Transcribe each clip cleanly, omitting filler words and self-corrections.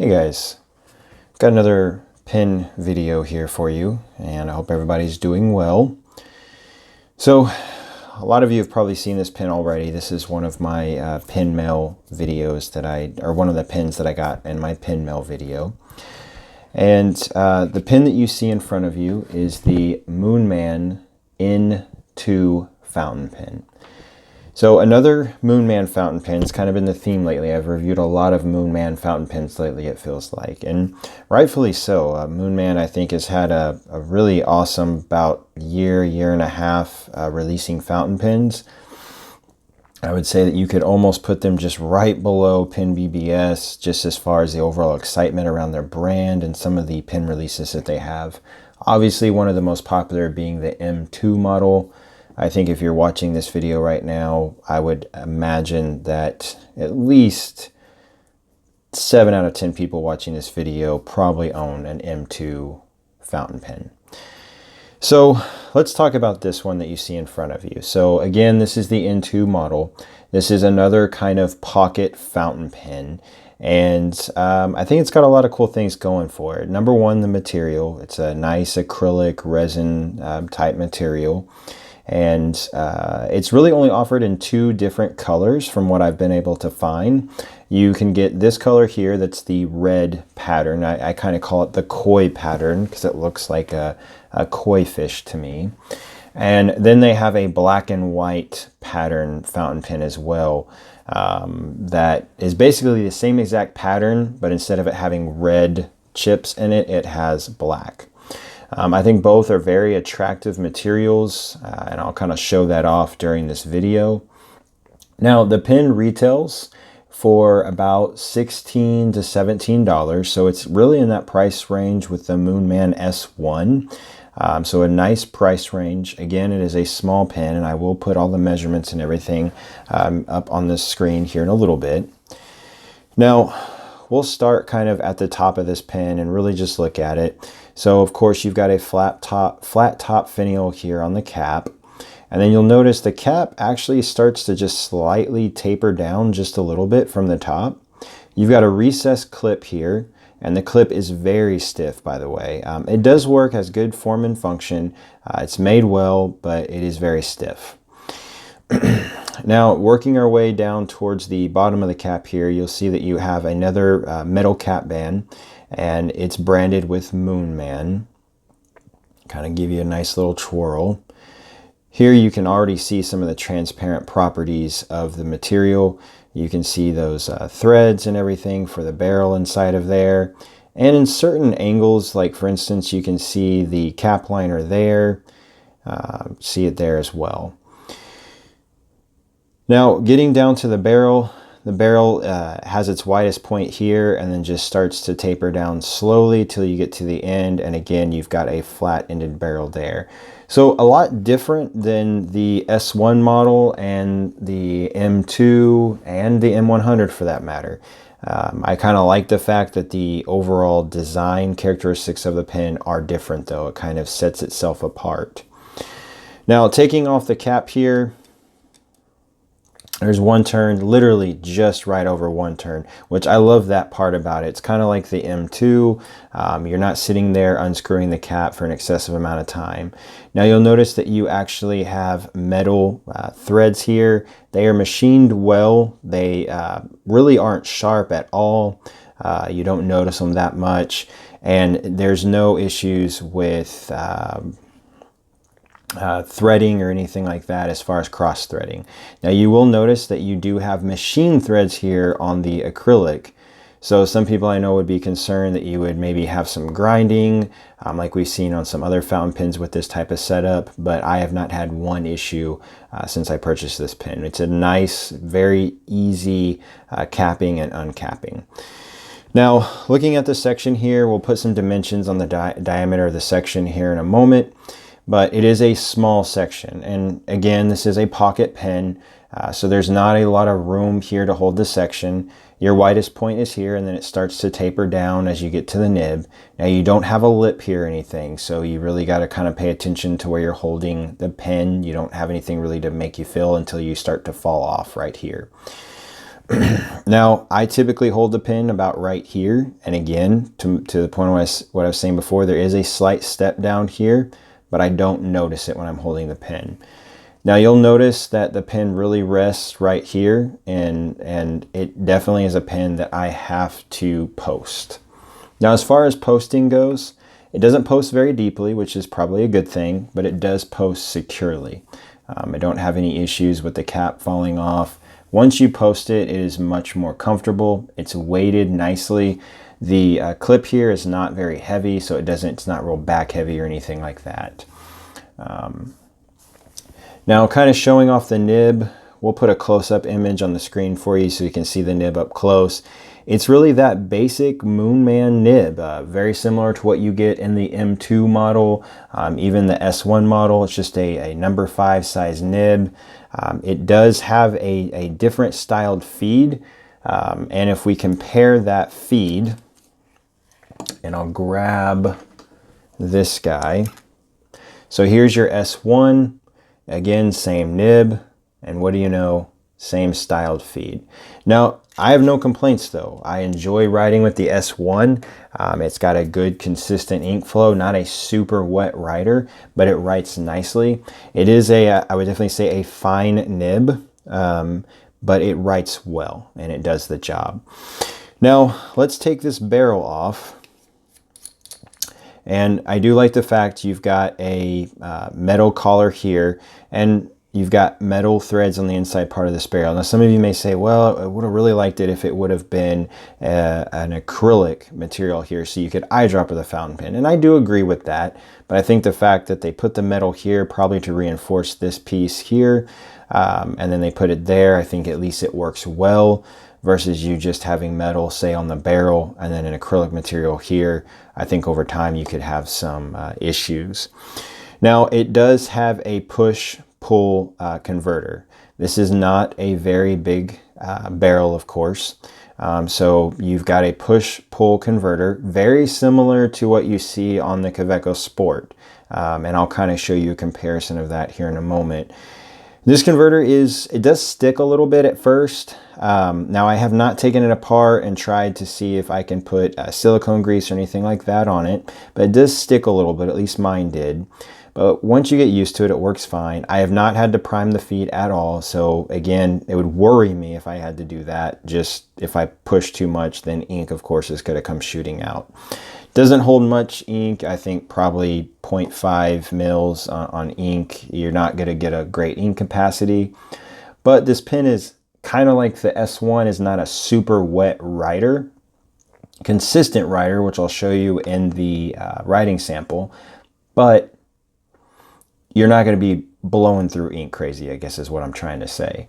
Hey guys, got another pin video here for you, and I hope everybody's doing well. So, a lot of you have probably seen this pin already. This is one of my pin mail videos or one of the pins that I got in my pin mail video. And the pin that you see in front of you is the Moonman N2 fountain pen. So another Moonman fountain pen. It's kind of been the theme lately. I've reviewed a lot of Moonman fountain pens lately, it feels like, and rightfully so. Moonman, I think, has had a really awesome about year and a half releasing fountain pens. I would say that you could almost put them just right below Pin BBS, just as far as the overall excitement around their brand and some of the pin releases that they have. Obviously, one of the most popular being the M2 model. I think if you're watching this video right now, I would imagine that at least 7 out of 10 people watching this video probably own an M2 fountain pen. So let's talk about this one that you see in front of you. So again, this is the N2 model. This is another kind of pocket fountain pen. And I think it's got a lot of cool things going for it. Number one, the material. It's a nice acrylic resin type material. And it's really only offered in 2 different colors from what I've been able to find. You can get this color here, that's the red pattern. I kind of call it the koi pattern because it looks like a koi fish to me. And then they have a black and white pattern fountain pen as well. That is basically the same exact pattern, but instead of it having red chips in it, it has black. I think both are very attractive materials, and I'll kind of show that off during this video. Now, the pen retails for about $16 to $17, so it's really in that price range with the Moonman S1. So a nice price range. Again, it is a small pen, and I will put all the measurements and everything up on the screen here in a little bit. Now, we'll start kind of at the top of this pen and really just look at it. So of course you've got a flat top finial here on the cap. And then you'll notice the cap actually starts to just slightly taper down just a little bit from the top. You've got a recessed clip here, and the clip is very stiff, by the way. It does work, has good form and function. It's made well, but it is very stiff. Now, working our way down towards the bottom of the cap here, you'll see that you have another metal cap band, and it's branded with Moonman. Kind of give you a nice little twirl. Here you can already see some of the transparent properties of the material. You can see those threads and everything for the barrel inside of there. And in certain angles, like for instance, you can see the cap liner there. See it there as well. Now, getting down to the barrel has its widest point here and then just starts to taper down slowly till you get to the end. And again, you've got a flat-ended barrel there. So a lot different than the S1 model and the M2 and the M100 for that matter. I kind of like the fact that the overall design characteristics of the pen are different though. It kind of sets itself apart. Now, taking off the cap here, there's one turn, literally just right over one turn, which I love that part about it. It's kind of like the M2. You're not sitting there unscrewing the cap for an excessive amount of time. Now you'll notice that you actually have metal threads here. They are machined well. They really aren't sharp at all. You don't notice them that much. And there's no issues with threading or anything like that as far as cross threading. Now you will notice that you do have machine threads here on the acrylic. So some people I know would be concerned that you would maybe have some grinding like we've seen on some other fountain pens with this type of setup, but I have not had one issue since I purchased this pen. It's a nice, very easy capping and uncapping. Now, looking at the section here, we'll put some dimensions on the diameter of the section here in a moment. But it is a small section, and again, this is a pocket pen, so there's not a lot of room here to hold the section. Your widest point is here, and then it starts to taper down as you get to the nib. Now, you don't have a lip here or anything, so you really got to kind of pay attention to where you're holding the pen. You don't have anything really to make you feel until you start to fall off right here. Now, I typically hold the pin about right here. And again, to the point of what I was saying before, there is a slight step down here, but I don't notice it when I'm holding the pin. Now you'll notice that the pin really rests right here, and it definitely is a pin that I have to post. Now, as far as posting goes, it doesn't post very deeply, which is probably a good thing, but it does post securely. I don't have any issues with the cap falling off. Once you post it, it is much more comfortable. It's weighted nicely. The clip here is not very heavy, so it's not real back heavy or anything like that. Now, kind of showing off the nib, we'll put a close-up image on the screen for you so you can see the nib up close. It's really that basic Moonman nib, very similar to what you get in the M2 model, even the S1 model. It's just a number 5 size nib. It does have a different styled feed, and if we compare that feed, and I'll grab this guy. So here's your S1, again, same nib, and what do you know, same styled feed. Now, I have no complaints though. I enjoy riding with the S1. It's got a good consistent ink flow, not a super wet writer, but it writes nicely. It is I would definitely say a fine nib, but it writes well and it does the job. Now, let's take this barrel off. And I do like the fact you've got a metal collar here, and you've got metal threads on the inside part of this barrel. Now, some of you may say, well, I would have really liked it if it would have been an acrylic material here so you could eyedropper the fountain pen. And I do agree with that, but I think the fact that they put the metal here probably to reinforce this piece here, and then they put it there, I think at least it works well, versus you just having metal, say, on the barrel and then an acrylic material here. I think over time you could have some issues. Now, it does have a push-pull converter. This is not a very big barrel, of course. So you've got a push-pull converter, very similar to what you see on the Kaweco Sport. And I'll kind of show you a comparison of that here in a moment. This converter it does stick a little bit at first. Now, I have not taken it apart and tried to see if I can put silicone grease or anything like that on it, but it does stick a little bit, at least mine did. But once you get used to it, it works fine. I have not had to prime the feed at all. So again, it would worry me if I had to do that. Just if I push too much, then ink, of course, is going to come shooting out. Doesn't hold much ink. I think probably 0.5 mils on ink. You're not going to get a great ink capacity. But this pen is kind of like the S1, is not a super wet writer. Consistent writer, which I'll show you in the writing sample. But you're not going to be blowing through ink crazy, I guess is what I'm trying to say.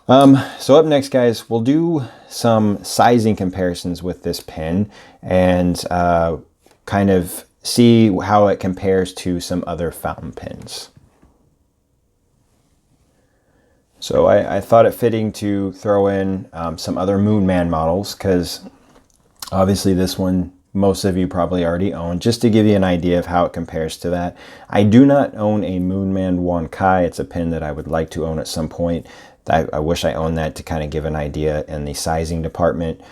So up next, guys, we'll do some sizing comparisons with this pen and kind of see how it compares to some other fountain pens. So I thought it fitting to throw in some other Moonman models, because obviously this one most of you probably already own, just to give you an idea of how it compares to that. I do not own a Moonman 1 Kai. It's a pen that I would like to own at some point. I wish I owned that to kind of give an idea in the sizing department.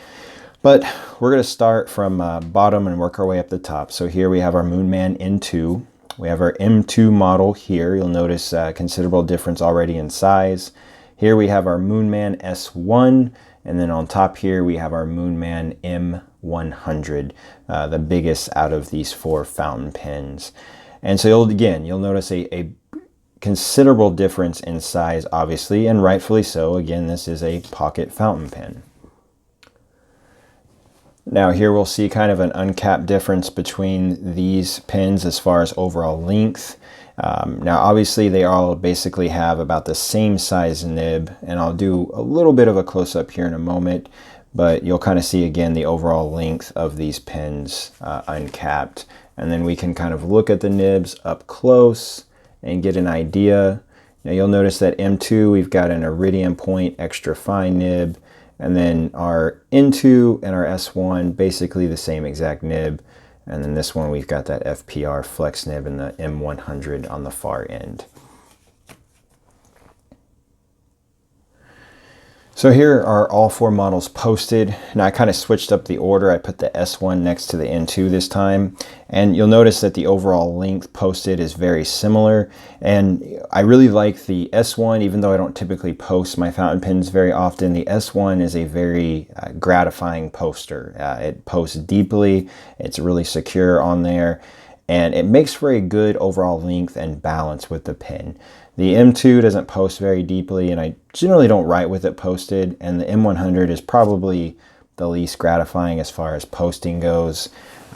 But we're going to start from bottom and work our way up the top. So here we have our Moonman N2. We have our M2 model here. You'll notice a considerable difference already in size. Here we have our Moonman S1. And then on top here, we have our Moonman M100, the biggest out of these 4 fountain pens. And so you'll notice a considerable difference in size, obviously, and rightfully so. Again, this is a pocket fountain pen. Now here we'll see kind of an uncapped difference between these pens as far as overall length. Now obviously they all basically have about the same size nib, and I'll do a little bit of a close-up here in a moment, but you'll kind of see again the overall length of these pens uncapped, and then we can kind of look at the nibs up close and get an idea. Now you'll notice that M2, we've got an iridium point extra fine nib, and then our N2 and our S1 basically the same exact nib. And then this one, we've got that FPR flex nib and the M100 on the far end. So here are all 4 models posted. Now I kind of switched up the order. I put the S1 next to the N2 this time, and you'll notice that the overall length posted is very similar. And I really like the S1, even though I don't typically post my fountain pens very often. The S1 is a very gratifying poster. It posts deeply, it's really secure on there, and it makes for a good overall length and balance with the pen. The M2 doesn't post very deeply, and I generally don't write with it posted, and the M100 is probably the least gratifying as far as posting goes,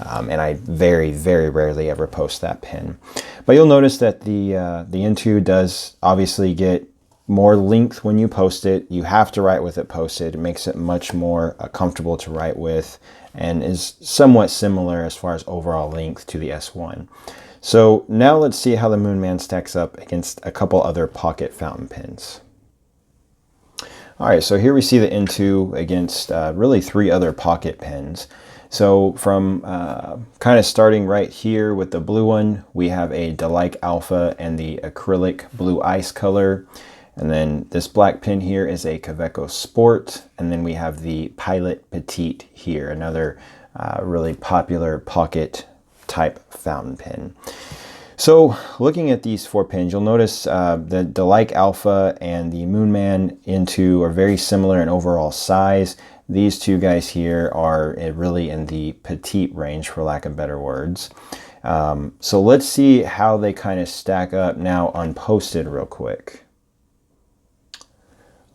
and I very, very rarely ever post that pen. But you'll notice that the N2 does obviously get more length when you post it. You have to write with it posted. It makes it much more comfortable to write with, and is somewhat similar as far as overall length to the S1. So now let's see how the Moonman stacks up against a couple other pocket fountain pens. All right, so here we see the N2 against really 3 other pocket pens. So from kind of starting right here with the blue one, we have a Delight Alpha and the acrylic blue ice color. And then this black pen here is a Kaweco Sport. And then we have the Pilot Petite here, another really popular pocket type fountain pen. So looking at these 4 pens, you'll notice the Delight Alpha and the Moonman N2 are very similar in overall size. These 2 guys here are really in the petite range, for lack of better words. So let's see how they kind of stack up now unposted real quick.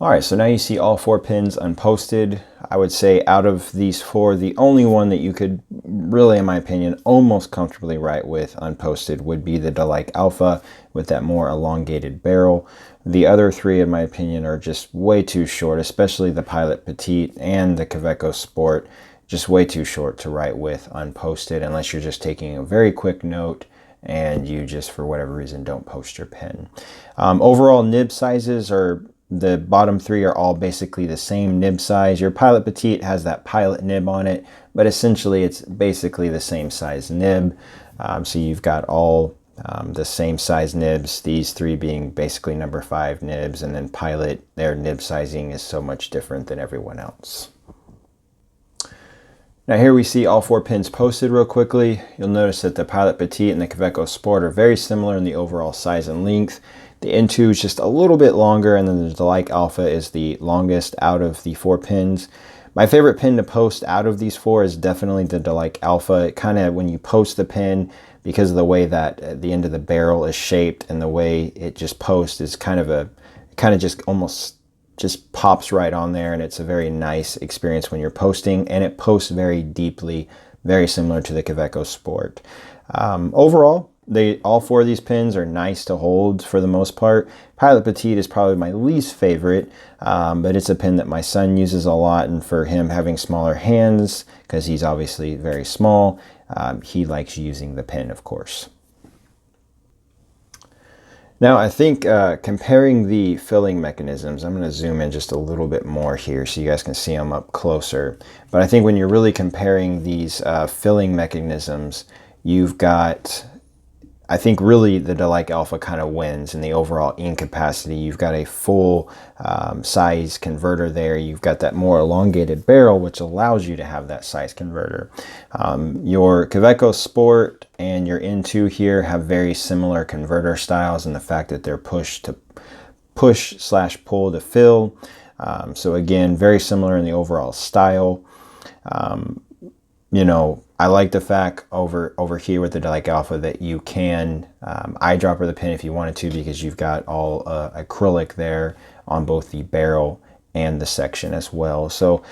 All right, so now you see all 4 pens unposted. I would say out of these 4, the only one that you could really, in my opinion, almost comfortably write with unposted would be the Delight Alpha with that more elongated barrel. The other 3, in my opinion, are just way too short, especially the Pilot Petite and the Kaweco Sport, just way too short to write with unposted unless you're just taking a very quick note and you just, for whatever reason, don't post your pen. Overall nib sizes are, the bottom 3 are all basically the same nib size. Your Pilot Petite has that pilot nib on it, but essentially it's basically the same size nib. So you've got all the same size nibs, these 3 being basically number 5 nibs, and then Pilot, their nib sizing is so much different than everyone else. Now here we see all 4 pens posted real quickly. You'll notice that the Pilot Petite and the Kaweco Sport are very similar in the overall size and length. The N2 is just a little bit longer, and then the Delight Alpha is the longest out of the 4 pens. My favorite pen to post out of these 4 is definitely the Delight Alpha. It kind of, when you post the pen, because of the way that the end of the barrel is shaped and the way it just posts, is kind of just almost just pops right on there, and it's a very nice experience when you're posting, and it posts very deeply, very similar to the Kaweco Sport. Overall, all 4 of these pens are nice to hold for the most part. Pilot Petite is probably my least favorite, but it's a pen that my son uses a lot, and for him having smaller hands, because he's obviously very small, he likes using the pen, of course. Now I think comparing the filling mechanisms, I'm going to zoom in just a little bit more here so you guys can see them up closer. But I think when you're really comparing these filling mechanisms, you've got, I think really the Delight Alpha kind of wins in the overall ink capacity. You've got a full size converter there. You've got that more elongated barrel, which allows you to have that size converter. Your Kaweco Sport and your N2 here have very similar converter styles in the fact that they're push/pull to fill. So again, very similar in the overall style. You know, I like the fact over here with the Delight Alpha that you can eyedropper the pen if you wanted to, because you've got all acrylic there on both the barrel and the section as well. So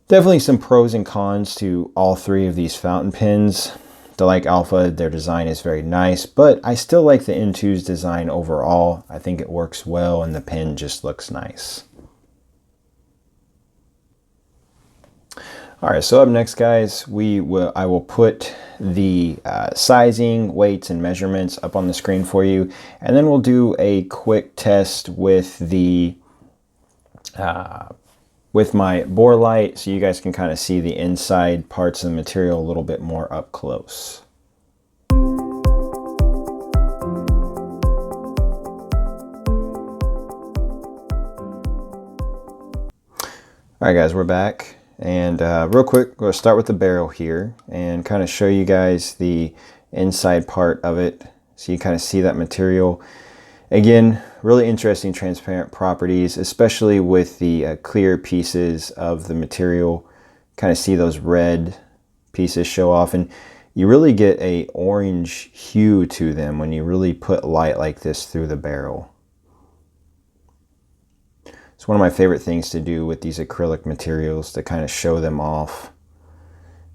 definitely some pros and cons to all 3 of these fountain pens. Delight Alpha, their design is very nice, but I still like the N2's design overall. I think it works well and the pen just looks nice. All right, so up next, guys, I will put the sizing, weights, and measurements up on the screen for you, and then we'll do a quick test with the with my bore light, so you guys can kind of see the inside parts of the material a little bit more up close. All right, guys, we're back. And real quick, we'll start with the barrel here and kind of show you guys the inside part of it so you kind of see that material. Again, really interesting transparent properties, especially with the clear pieces of the material. Kind of see those red pieces show off, and you really get a orange hue to them when you really put light like this through the barrel. It's one of my favorite things to do with these acrylic materials, to kind of show them off.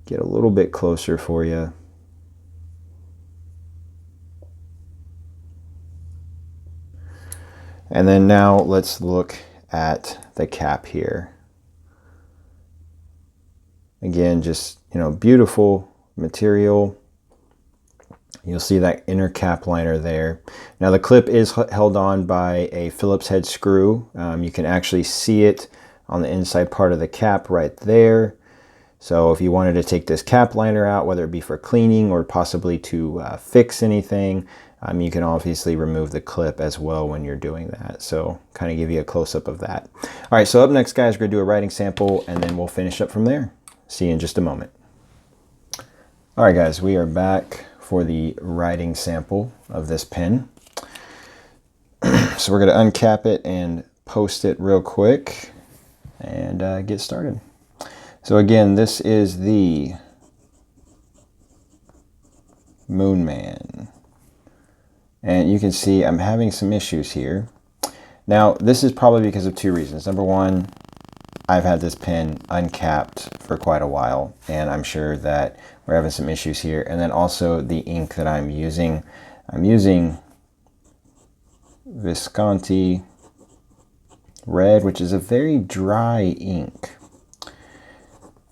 Get a little bit closer for you. And then now let's look at the cap here. Again, just, you know, beautiful material. You'll see that inner cap liner there. Now the clip is held on by a Phillips head screw. You can actually see it on the inside part of the cap right there. So if you wanted to take this cap liner out, whether it be for cleaning or possibly to fix anything, you can obviously remove the clip as well when you're doing that. So kind of give you a close-up of that. All right, so up next, guys, we're gonna do a writing sample and then we'll finish up from there. See you in just a moment. All right, guys, we are back for the writing sample of this pen. So we're going to uncap it and post it real quick and get started. So again, this is the Moonman. And you can see I'm having some issues here. Now, this is probably because of two reasons. Number one, I've had this pen uncapped for quite a while, and I'm sure that we're having some issues here. And then also the ink that I'm using Visconti Red, which is a very dry ink.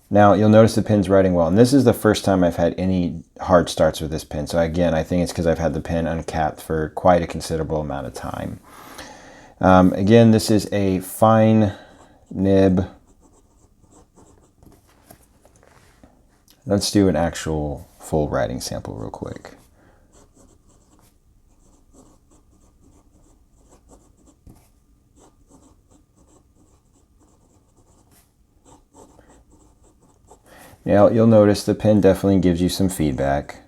Now you'll notice the pen's writing well, and this is the first time I've had any hard starts with this pen. So again, I think it's because I've had the pen uncapped for quite a considerable amount of time. Again, this is a fine nib. Let's do an actual full writing sample real quick. Now you'll notice the pen definitely gives you some feedback.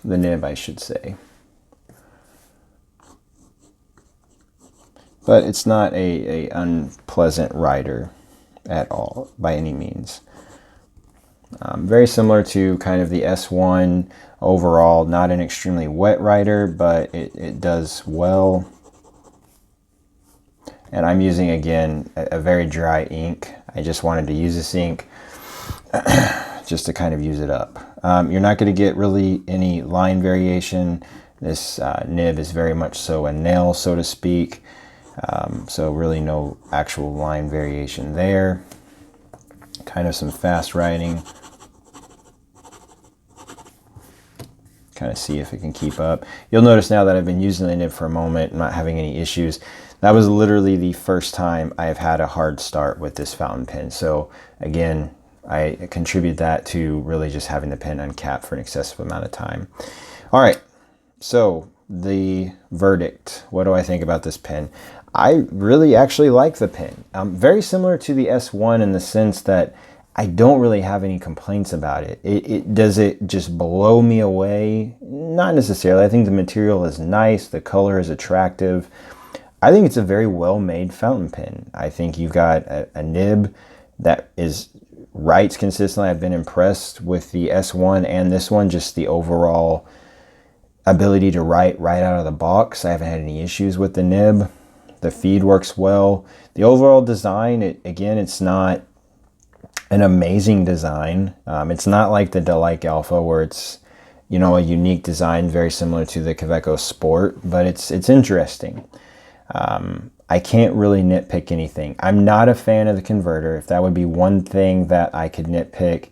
The nib, I should say. But it's not a unpleasant writer at all, by any means. Very similar to kind of the S1 overall, not an extremely wet writer, but it does well. And I'm using, again, a very dry ink. I just wanted to use this ink just to kind of use it up. You're not going to get really any line variation. This nib is very much so a nail, so to speak. So really no actual line variation there. Kind of some fast writing. Kind of see if it can keep up. You'll notice now that I've been using the nib for a moment, not having any issues. That was literally the first time I've had a hard start with this fountain pen. So again, I contribute that to really just having the pen uncapped for an excessive amount of time. All right, so the verdict. What do I think about this pen? I really actually like the pen. Very similar to the S1 in the sense that I don't really have any complaints about it. Does it just blow me away? Not necessarily. I think the material is nice. The color is attractive. I think it's a very well-made fountain pen. I think you've got a nib that writes consistently. I've been impressed with the S1 and this one, just the overall ability to write right out of the box. I haven't had any issues with the nib. The feed works well. The overall design, again, it's not an amazing design. It's not like the Delight Alpha where it's, you know, a unique design very similar to the Kaweco Sport, but it's interesting. I can't really nitpick anything. I'm not a fan of the converter. If that would be one thing that I could nitpick,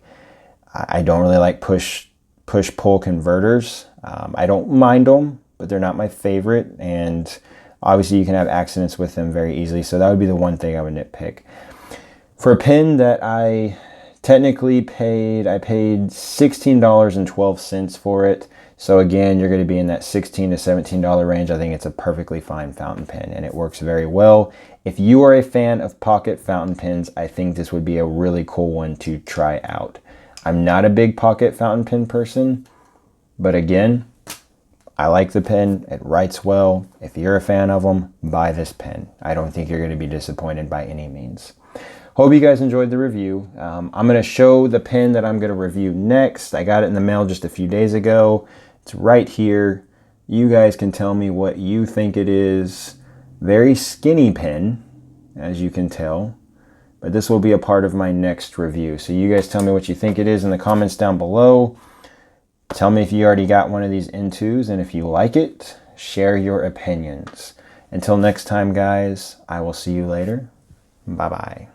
I don't really like push-pull converters. I don't mind them, but they're not my favorite. And obviously you can have accidents with them very easily. So that would be the one thing I would nitpick. For a pen that I technically paid $16.12 for it. So again, you're going to be in that $16 to $17 range. I think it's a perfectly fine fountain pen, and it works very well. If you are a fan of pocket fountain pens, I think this would be a really cool one to try out. I'm not a big pocket fountain pen person, but again, I like the pen. It writes well. If you're a fan of them, buy this pen. I don't think you're going to be disappointed by any means. Hope you guys enjoyed the review. I'm going to show the pen that I'm going to review next. I got it in the mail just a few days ago. It's right here. You guys can tell me what you think it is. Very skinny pen, as you can tell. But this will be a part of my next review. So you guys tell me what you think it is in the comments down below. Tell me if you already got one of these N2s, and if you like it, share your opinions. Until next time, guys, I will see you later. Bye-bye.